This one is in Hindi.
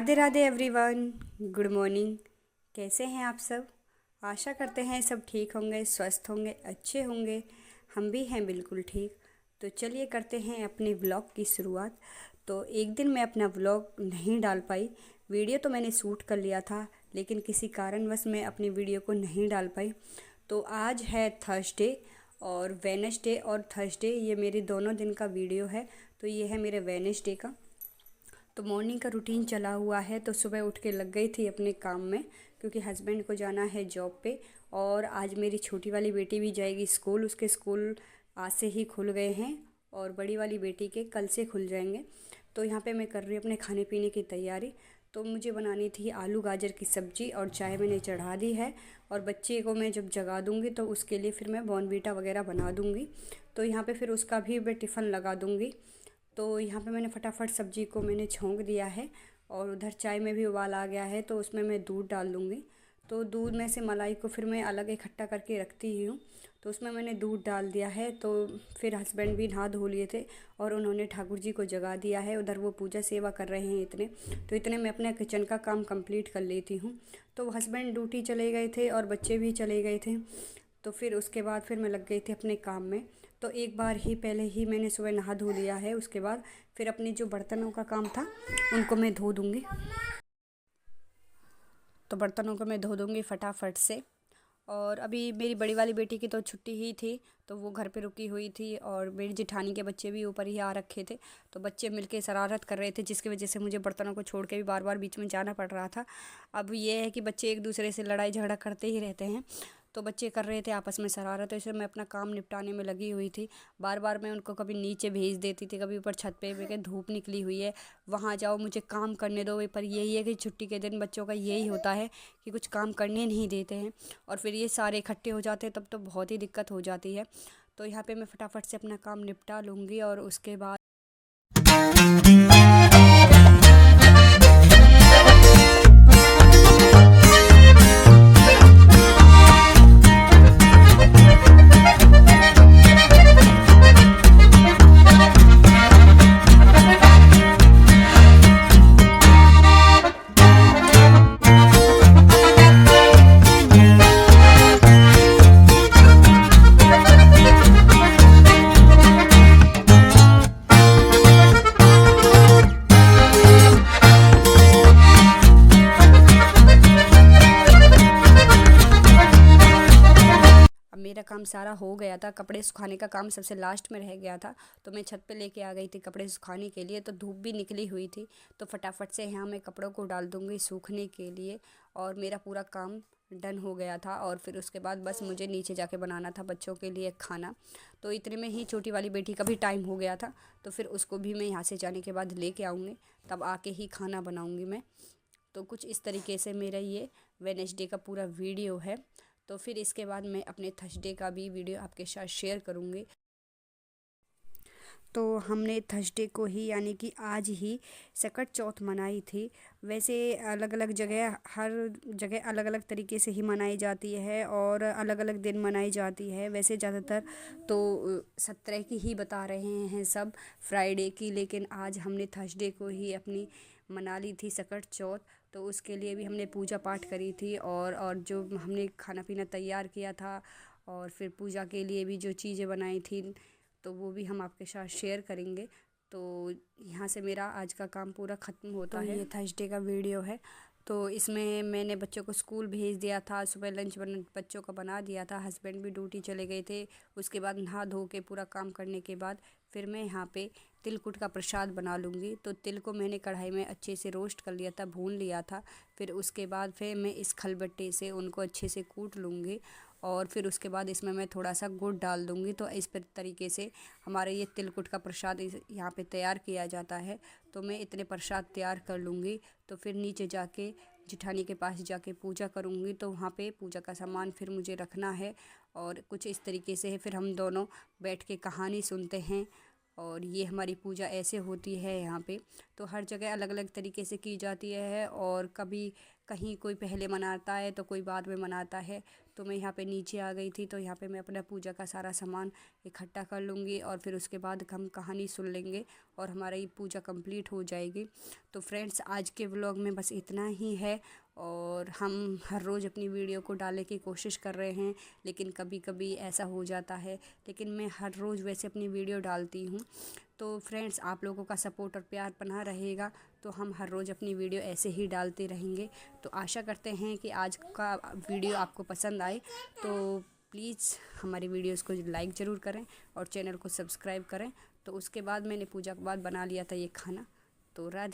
Radhe Radhe everyone. Good morning. कैसे हैं आप सब? आशा करते हैं सब ठीक होंगे, स्वस्थ होंगे, अच्छे होंगे। हम भी हैं बिल्कुल ठीक। तो चलिए करते हैं अपने व्लॉग की शुरुआत। तो एक दिन मैं अपना व्लॉग नहीं डाल पाई। वीडियो तो मैंने शूट कर लिया था, लेकिन किसी कारणवश मैं अपनी वीडियो को नहीं डाल पाई। तो आज है थर्सडे, और वेडनेसडे और थर्सडे ये मेरे दोनों दिन का वीडियो है। तो ये है मेरे वेडनेसडे का। तो मॉर्निंग का रूटीन चला हुआ है। तो सुबह उठ के लग गई थी अपने काम में, क्योंकि हस्बैंड को जाना है जॉब पे। और आज मेरी छोटी वाली बेटी भी जाएगी स्कूल। उसके स्कूल आज से ही खुल गए हैं और बड़ी वाली बेटी के कल से खुल जाएंगे। तो यहाँ पे मैं कर रही हूँ अपने खाने पीने की तैयारी। तो मुझे बनानी थी आलू गाजर की सब्ज़ी, और चाय मैंने चढ़ा दी है। और बच्चे को मैं जब जगा दूँगी तो उसके लिए फिर मैं बॉर्नवीटा वगैरह बना दूँगी। तो यहाँ पे फिर उसका भी मैं टिफ़िन लगा दूँगी। तो यहाँ पे मैंने फटाफट सब्ज़ी को मैंने छौंक दिया है, और उधर चाय में भी उबाल आ गया है। तो उसमें मैं दूध डाल दूँगी। तो दूध में से मलाई को फिर मैं अलग इकट्ठा करके रखती ही हूँ। तो उसमें मैंने दूध डाल दिया है। तो फिर हस्बैंड भी नहा धो लिए थे और उन्होंने ठाकुर जी को जगा दिया है। उधर वो पूजा सेवा कर रहे हैं इतने। तो इतने मैं अपने किचन का काम कंप्लीट कर लेती हूँ। तो हस्बैंड ड्यूटी चले गए थे और बच्चे भी चले गए थे। तो फिर उसके बाद फिर मैं लग गई थी अपने काम में। तो एक बार ही पहले ही मैंने सुबह नहा धो लिया है। उसके बाद फिर अपने जो बर्तनों का काम था उनको मैं धो दूँगी। तो बर्तनों को मैं धो दूँगी फटाफट से। और अभी मेरी बड़ी वाली बेटी की तो छुट्टी ही थी, तो वो घर पे रुकी हुई थी। और मेरी जेठानी के बच्चे भी ऊपर ही आ रखे थे। तो बच्चे मिलके शरारत कर रहे थे, जिसकी वजह से मुझे बर्तनों को छोड़ के भी बार बार बीच में जाना पड़ रहा था। अब ये है कि बच्चे एक दूसरे से लड़ाई झगड़ा करते ही रहते हैं। तो बच्चे कर रहे थे आपस में शरारत, तो इसलिए मैं अपना काम निपटाने में लगी हुई थी। बार बार मैं उनको कभी नीचे भेज देती थी, कभी ऊपर छत पे। मैं धूप निकली हुई है, वहाँ जाओ, मुझे काम करने दो। पर यही है कि छुट्टी के दिन बच्चों का यही होता है कि कुछ काम करने नहीं देते हैं। और फिर ये सारे इकट्ठे हो जाते हैं, तब तो बहुत ही दिक्कत हो जाती है। तो यहाँ पे मैं फटाफट से अपना काम निपटा लूँगी। और उसके बाद मेरा काम सारा हो गया था। कपड़े सुखाने का काम सबसे लास्ट में रह गया था। तो मैं छत पे लेके आ गई थी कपड़े सुखाने के लिए। तो धूप भी निकली हुई थी, तो फटाफट से यहाँ मैं कपड़ों को डाल दूँगी सूखने के लिए। और मेरा पूरा काम डन हो गया था। और फिर उसके बाद बस मुझे नीचे जाके बनाना था बच्चों के लिए खाना। तो इतने में ही छोटी वाली बेटी का भी टाइम हो गया था। तो फिर उसको भी मैं यहाँ से जाने के बाद लेके आऊँगी, तब आके ही खाना बनाऊँगी मैं। तो कुछ इस तरीके से मेरा ये वेडनेसडे का पूरा वीडियो है। तो फिर इसके बाद मैं अपने थर्सडे का भी वीडियो आपके साथ शेयर करूँगी। तो हमने थर्सडे को ही, यानी कि आज ही, सकट चौथ मनाई थी। वैसे अलग अलग जगह, हर जगह अलग अलग तरीके से ही मनाई जाती है और अलग अलग दिन मनाई जाती है। वैसे ज़्यादातर तो 17 की ही बता रहे हैं सब, फ्राइडे की। लेकिन आज हमने थर्सडे को ही अपनी मना ली थी सकट चौथ। तो उसके लिए भी हमने पूजा पाठ करी थी, और जो हमने खाना पीना तैयार किया था, और फिर पूजा के लिए भी जो चीज़ें बनाई थी, तो वो भी हम आपके साथ शेयर करेंगे। तो यहाँ से मेरा आज का काम पूरा ख़त्म होता है। ये थर्सडे का वीडियो है। तो इसमें मैंने बच्चों को स्कूल भेज दिया था। सुबह लंच बच्चों का बना दिया था। हस्बैंड भी ड्यूटी चले गए थे। उसके बाद नहा धो के पूरा काम करने के बाद फिर मैं यहाँ पे तिलकुट का प्रसाद बना लूँगी। तो तिल को मैंने कढ़ाई में अच्छे से रोस्ट कर लिया था, भून लिया था। फिर उसके बाद फिर मैं इस खलबट्टे से उनको अच्छे से कूट लूँगी। और फिर उसके बाद इसमें मैं थोड़ा सा गुड़ डाल दूँगी। तो इस तरीके से हमारे ये तिलकुट का प्रसाद यहाँ पे तैयार किया जाता है। तो मैं इतने प्रसाद तैयार कर लूँगी। तो फिर नीचे जाके जिठानी के पास जाके पूजा करूँगी। तो वहाँ पे पूजा का सामान फिर मुझे रखना है। और कुछ इस तरीके से है, फिर हम दोनों बैठ के कहानी सुनते हैं। और ये हमारी पूजा ऐसे होती है यहाँ पे। तो हर जगह अलग अलग तरीके से की जाती है, और कभी कहीं कोई पहले मनाता है तो कोई बाद में मनाता है। तो मैं यहाँ पे नीचे आ गई थी। तो यहाँ पे मैं अपना पूजा का सारा सामान इकट्ठा कर लूँगी और फिर उसके बाद हम कहानी सुन लेंगे और हमारा ये पूजा कंप्लीट हो जाएगी। तो फ्रेंड्स, आज के व्लॉग में बस इतना ही है और हम हर रोज़ अपनी वीडियो को डालने की कोशिश कर रहे हैं, लेकिन कभी कभी ऐसा हो जाता है। लेकिन मैं हर रोज़ वैसे अपनी वीडियो डालती हूँ। तो फ्रेंड्स, आप लोगों का सपोर्ट और प्यार बना रहेगा तो हम हर रोज़ अपनी वीडियो ऐसे ही डालते रहेंगे। तो आशा करते हैं कि आज का वीडियो आपको पसंद आए। तो प्लीज़ हमारी वीडियोस को लाइक ज़रूर करें और चैनल को सब्सक्राइब करें। तो उसके बाद मैंने पूजा के बाद बना लिया था ये खाना। तो राधे।